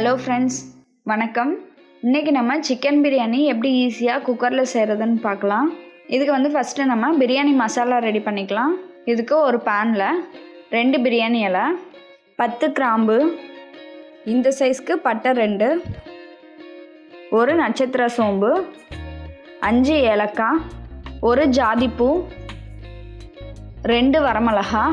Hello friends, வணக்கம். இன்றைக்கி நம்ம சிக்கன் பிரியாணி எப்படி ஈஸியாக குக்கரில் செய்கிறதுன்னு பார்க்கலாம். இதுக்கு ஃபஸ்ட்டு நம்ம பிரியாணி மசாலா ரெடி பண்ணிக்கலாம். இதுக்கு ஒரு பேனில் 2 பிரியாணி இலை, 10 கிராம்பு, இந்த சைஸ்க்கு பட்டை 2, ஒரு நட்சத்திர சோம்பு, 5 ஏலக்காய், ஒரு ஜாதிப்பூ, 2 வரமிளகா,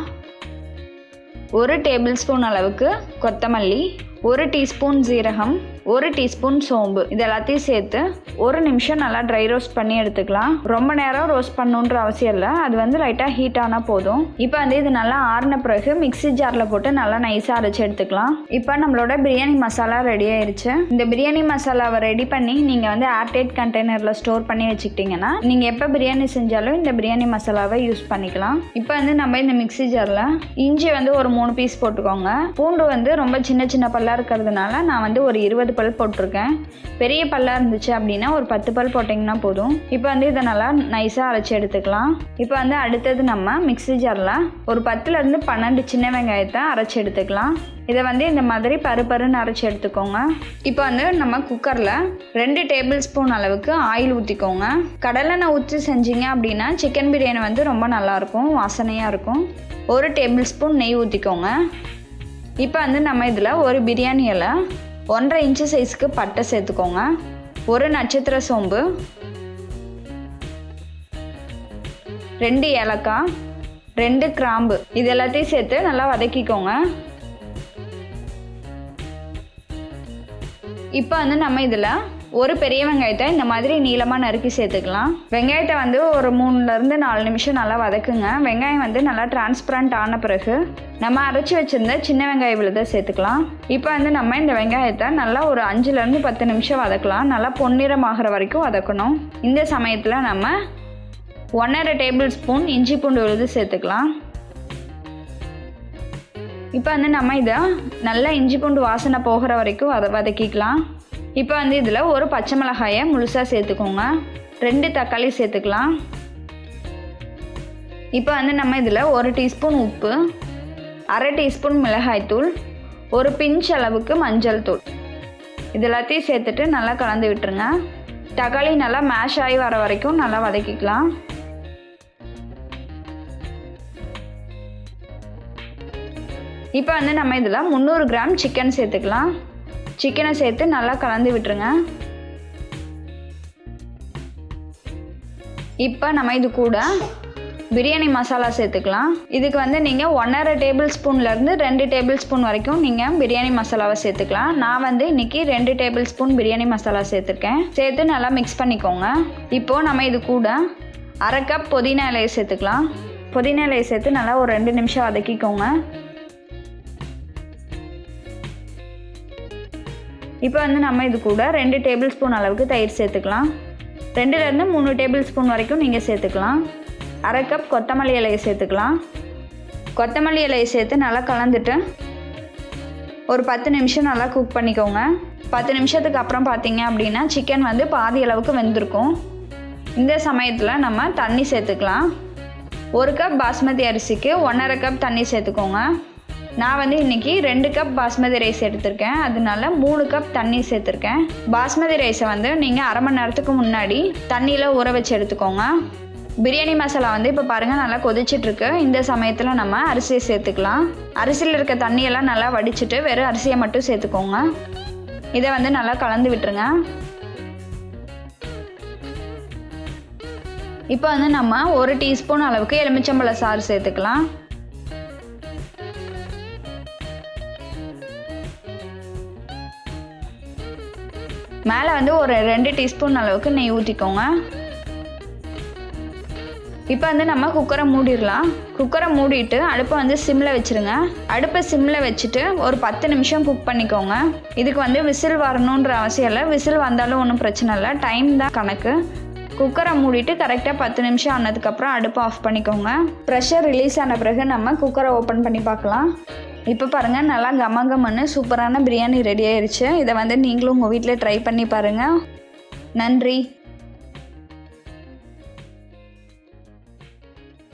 1 டேபிள் ஸ்பூன் அளவுக்கு கொத்தமல்லி, 1 டீஸ்பூன் ஜீரகம், 1 டீஸ்பூன் சோம்பு, இது எல்லாத்தையும் சேர்த்து 1 நிமிஷம் நல்லா ட்ரை ரோஸ்ட் பண்ணி எடுத்துக்கலாம். ரொம்ப நேரம் ரோஸ்ட் பண்ணணுன்ற அவசியம் இல்லை, அது லைட்டாக ஹீட் ஆனால் போதும். இப்போ இது நல்லா ஆறின பிறகு மிக்ஸி ஜாரில் போட்டு நல்லா நைஸாக அரைச்சி எடுத்துக்கலாம். இப்போ நம்மளோட பிரியாணி மசாலா ரெடி ஆயிடுச்சு. இந்த பிரியாணி மசாலாவை ரெடி பண்ணி நீங்கள் ஏர்டைட் கண்டெய்னரில் ஸ்டோர் பண்ணி வச்சுக்கிட்டிங்கன்னா நீங்கள் எப்போ பிரியாணி செஞ்சாலும் இந்த பிரியாணி மசாலாவை யூஸ் பண்ணிக்கலாம். இப்போ நம்ம இந்த மிக்ஸி ஜாரில் இஞ்சி ஒரு 3 பீஸ் போட்டுக்கோங்க. பூண்டு ரொம்ப சின்ன சின்ன பல்லாக இருக்கிறதுனால நான் ஒரு 20 பல் போட்டிருக்கேன். பெரிய பல்லாக இருந்துச்சு அப்படின்னா ஒரு 10 பல் போட்டிங்கன்னா போதும். இப்போ இதை நல்லா நைஸாக அரைச்சி எடுத்துக்கலாம். இப்போ அடுத்தது நம்ம மிக்ஸி ஜாரில் ஒரு 10லேருந்து 12 சின்ன வெங்காயத்தை அரைச்சி எடுத்துக்கலாம். இதை இந்த மாதிரி பருன்னு அரைச்சி எடுத்துக்கோங்க. இப்போ நம்ம குக்கரில் 2 டேபிள் ஸ்பூன் அளவுக்கு ஆயில் ஊற்றிக்கோங்க. கடலெண்ணெய் ஊற்றி செஞ்சீங்க அப்படின்னா சிக்கன் பிரியாணி ரொம்ப நல்லாயிருக்கும், வாசனையாக இருக்கும். 1 டேபிள் ஸ்பூன் நெய் ஊற்றிக்கோங்க. இப்போ நம்ம இதில் ஒரு பிரியாணி இலை, 1.5 இன்ச்சு சைஸுக்கு பட்டை சேர்த்துக்கோங்க, 1 நட்சத்திர சோம்பு, 2 ஏலக்காய், 2 கிராம்பு, இது எல்லாத்தையும் சேர்த்து நல்லா வதக்கிக்கோங்க. இப்போ நம்ம இதில் ஒரு பெரிய வெங்காயத்தை இந்த மாதிரி நீளமாக நறுக்கி சேர்த்துக்கலாம். வெங்காயத்தை ஒரு 3லேருந்து 4 நிமிஷம் நல்லா வதக்குங்க. வெங்காயம் நல்லா டிரான்ஸ்பரண்ட் ஆன பிறகு நம்ம அரைச்சி வச்சுருந்த சின்ன வெங்காய விழுதை சேர்த்துக்கலாம். இப்போ நம்ம இந்த வெங்காயத்தை நல்லா ஒரு 5லேருந்து 10 நிமிஷம் வதக்கலாம். நல்லா பொன்னிறமாகிற வரைக்கும் வதக்கணும். இந்த சமயத்தில் நம்ம 1.5 டேபிள் ஸ்பூன் இஞ்சி பூண்டு விழுது சேர்த்துக்கலாம். இப்போ நம்ம இதை நல்லா இஞ்சி பூண்டு வாசனை போகிற வரைக்கும் வதக்கிக்கலாம். இப்போ இதில் ஒரு பச்சை மிளகாயை முழுசாக சேர்த்துக்கோங்க. 2 தக்காளி சேர்த்துக்கலாம். இப்போ நம்ம இதில் 1 டீஸ்பூன் உப்பு, 1/2 டீஸ்பூன் மிளகாய்த்தூள், ஒரு பிஞ்ச் அளவுக்கு மஞ்சள் தூள், இது எல்லாத்தையும் சேர்த்துட்டு நல்லா கலந்து விட்டுருங்க. தக்காளி நல்லா மேஷ் ஆகி வர வரைக்கும் நல்லா வதக்கிக்கலாம். இப்போ நம்ம இதில் 300 கிராம் சிக்கன் சேர்த்துக்கலாம். சிக்கனை சேர்த்து நல்லா கலந்து விட்டுருங்க. இப்போ நம்ம இது கூட பிரியாணி மசாலா சேர்த்துக்கலாம். இதுக்கு நீங்கள் 1.5 டேபிள் ஸ்பூன்லேருந்து 2 டேபிள் ஸ்பூன் வரைக்கும் நீங்கள் பிரியாணி மசாலாவை சேர்த்துக்கலாம். நான் இன்றைக்கி 2 டேபிள் ஸ்பூன் பிரியாணி மசாலா சேர்த்துருக்கேன். சேர்த்து நல்லா மிக்ஸ் பண்ணிக்கோங்க. இப்போது நம்ம இது கூட 1/2 கப் புதினா இலையை சேர்த்துக்கலாம். புதினா இலையை சேர்த்து நல்லா ஒரு 2 நிமிஷம் வதக்கிக்கோங்க. இப்போ நம்ம இது கூட 2 டேபிள் ஸ்பூன் அளவுக்கு தயிர் சேர்த்துக்கலாம். 2லேருந்து 3 டேபிள் ஸ்பூன் வரைக்கும் நீங்கள் சேர்த்துக்கலாம். 1/2 கப் கொத்தமல்லி இலையை சேர்த்துக்கலாம். கொத்தமல்லி இலையை சேர்த்து நல்லா கலந்துட்டு ஒரு 10 நிமிஷம் நல்லா குக் பண்ணிக்கோங்க. 10 நிமிஷத்துக்கு அப்புறம் பார்த்தீங்க அப்படின்னா சிக்கன் பாதி அளவுக்கு வெந்திருக்கும். இந்த சமயத்தில் நம்ம தண்ணி சேர்த்துக்கலாம். 1 கப் பாஸ்மதி அரிசிக்கு 1.5 கப் தண்ணி சேர்த்துக்கோங்க. நான் இன்றைக்கி 2 கப் பாஸ்மதி ரைஸ் எடுத்திருக்கேன், அதனால 3 கப் தண்ணி சேர்த்துருக்கேன். பாஸ்மதி ரைஸை நீங்கள் 1/2 மணி நேரத்துக்கு முன்னாடி தண்ணியில் ஊற வச்சு எடுத்துக்கோங்க. பிரியாணி மசாலா இப்போ பாருங்கள் நல்லா கொதிச்சிட்ருக்கு. இந்த சமயத்தில் நம்ம அரிசியை சேர்த்துக்கலாம். அரிசியில் இருக்க தண்ணியெல்லாம் நல்லா வடிச்சிட்டு வெறும் அரிசியை மட்டும் சேர்த்துக்கோங்க. இதை நல்லா கலந்து விட்டுருங்க. இப்போ நம்ம 1 டீஸ்பூன் அளவுக்கு எலுமிச்சம்பழ சாறு சேர்த்துக்கலாம். மேலே ஒரு 2 டீஸ்பூன் அளவுக்கு நெய் ஊற்றிக்கோங்க. இப்போ நம்ம குக்கரை மூடிடலாம். குக்கரை மூடிட்டு அடுப்பை சிம்மில் வச்சுருங்க. அடுப்பை சிம்மில் வச்சுட்டு ஒரு 10 நிமிஷம் குக் பண்ணிக்கோங்க. இதுக்கு விசில் வரணுன்ற அவசியம் இல்லை, விசில் வந்தாலும் ஒன்றும் பிரச்சனை இல்லை, டைம் தான் கணக்கு. குக்கரை மூடிட்டு கரெக்டாக 10 நிமிஷம் ஆனதுக்கப்புறம் அடுப்பை ஆஃப் பண்ணிக்கோங்க. ப்ரெஷர் ரிலீஸ் ஆன பிறகு நம்ம குக்கரை ஓப்பன் பண்ணி பார்க்கலாம். இப்போ பாருங்கள் நல்லா கமகமன்னு சூப்பரான பிரியாணி ரெடி ஆயிடுச்சு. இதை நீங்களும் உங்கள் வீட்டில் ட்ரை பண்ணி பாருங்கள். நன்றி.